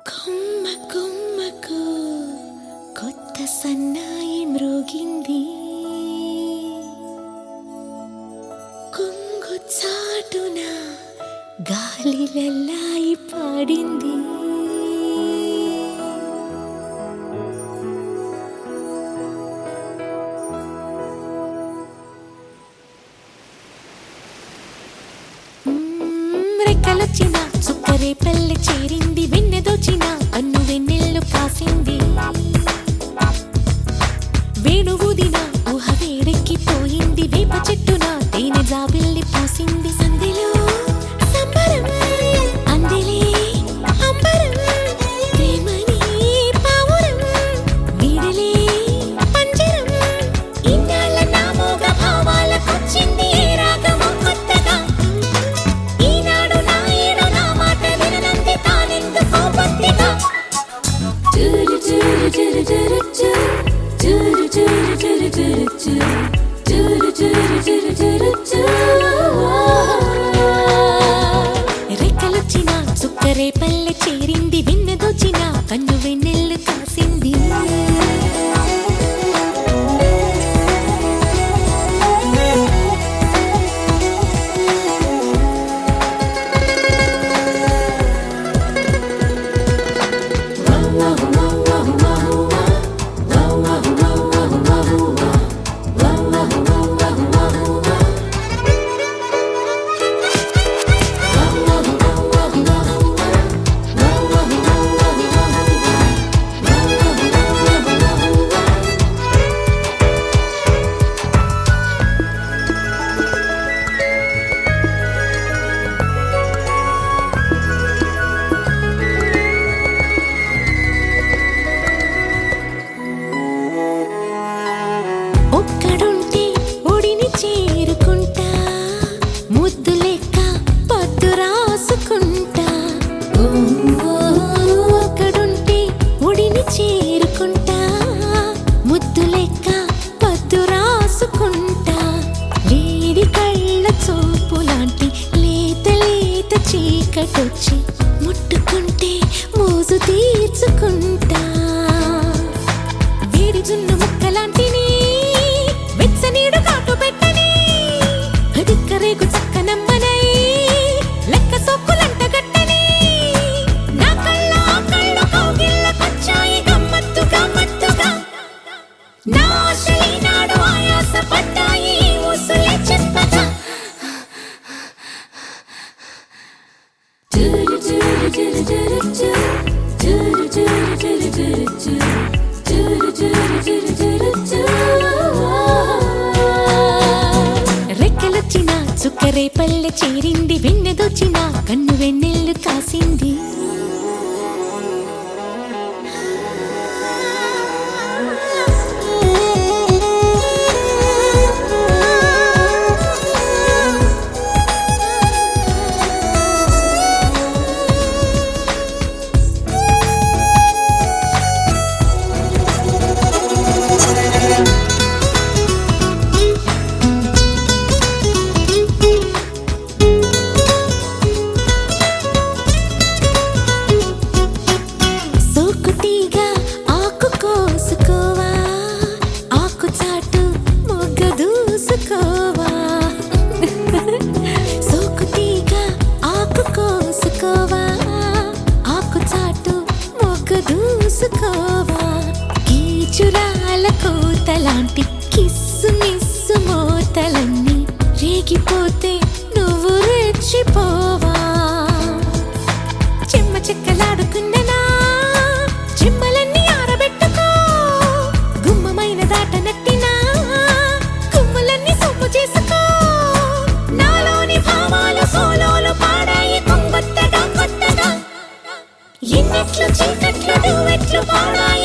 కొమ్మ కొమ్మకు కొత్త సన్నాయి మ్రోగింది, కొంగు చాటున గాలి లల్లాయి పాడింది. రెక్కలొచ్చిన చుక్కరే పల్లె చేరింది, వెన్నెదోచిన అన్ను వెన్నెల్లు కాసింది. వేణువుదిన ఊహ వేడెక్కిపోయింది, వేప చెట్టున తేనె జాబిల్లి పూసింది. సందెలో సంబరం అందెలే అంబరం, ప్రేమని పావురం వీడలే పంజరం. ఇన్నాళ్ళ నా మోగ భావాలకొచ్చింది ఏ రాగమో కొత్తగా. ఈనాడు నా ఏడు నా మాట విననంది తానెందుకో బొత్తిగా. చురు చురు చురు చురు చురు చురు చురు చురు చురు చురు చురు చురు చురు. రెక్కలొచ్చిన చుక్కరే పల్లె చేరింది, వెన్నెదోచిన కన్ను వెన్నెల్లు కాసింది. ఒక్కడుంటే ఒడిని చేరుకుంటా, ముద్దు లెక్క పద్దు రాసుకుంటా. ఒక్కడుంటే ఒడిని చేరుకుంటా, ముద్దు లెక్క పద్దు రాసుకుంటా. లేడి కళ్ళ చూపు లాంటి లేత లేత చీకటొచ్చి ముట్టుకుంటే మోజు తీర్చుకుంటా. వేడి జున్ను ముక్కలాంటిని వెచ్చనీడు కాటు పెట్టని, అదిక్కరేగు చక్కనమ్మనై లెక్క సొక్కులంట గట్టని. నా కళ్ళ కళ్ళు కౌగిళ్ళకొచ్చాయి గమ్మత్తుగా మత్తుగా. నా ఆశలీ నాడు ఆయాస పడ్డాయి ఊసులే చెప్పగా. చురు చురు చురు చురు చురు చురు చురు చురు చురు చురు చురు చురు చురు. రెక్కలొచ్చిన చుక్కరే పల్లె చేరింది, వెన్నెదోచిన కన్ను వెన్నెల్లు కాసింది. సోకుతీగా ఆకు కోసుకోవా, ఆకు చాటు మొగ్గ దూసుకోవా. సోకుతీగా ఆకు కోసుకోవా, ఆకు చాటు మొగ్గ దూసుకోవా. కీచురాల కోతలాంటి కిస్సు మిస్సు మోతలన్నీ రేగిపోతే నువ్వు రెచ్చిపోవా. చెమ్మ చెక్కలాడుకున్ననా చెమ్మలన్నీ ఆరబెట్టుకో, గుమ్మమైన దాట నట్టినా గుమ్మలన్నీ సొమ్ము చేసుకో. నాలోని భావాలు సోలోలు పాడాయి కొంగొత్తగా కొత్తగా. ఎన్నెట్లు చీకట్లు డువెట్లు పాడాయి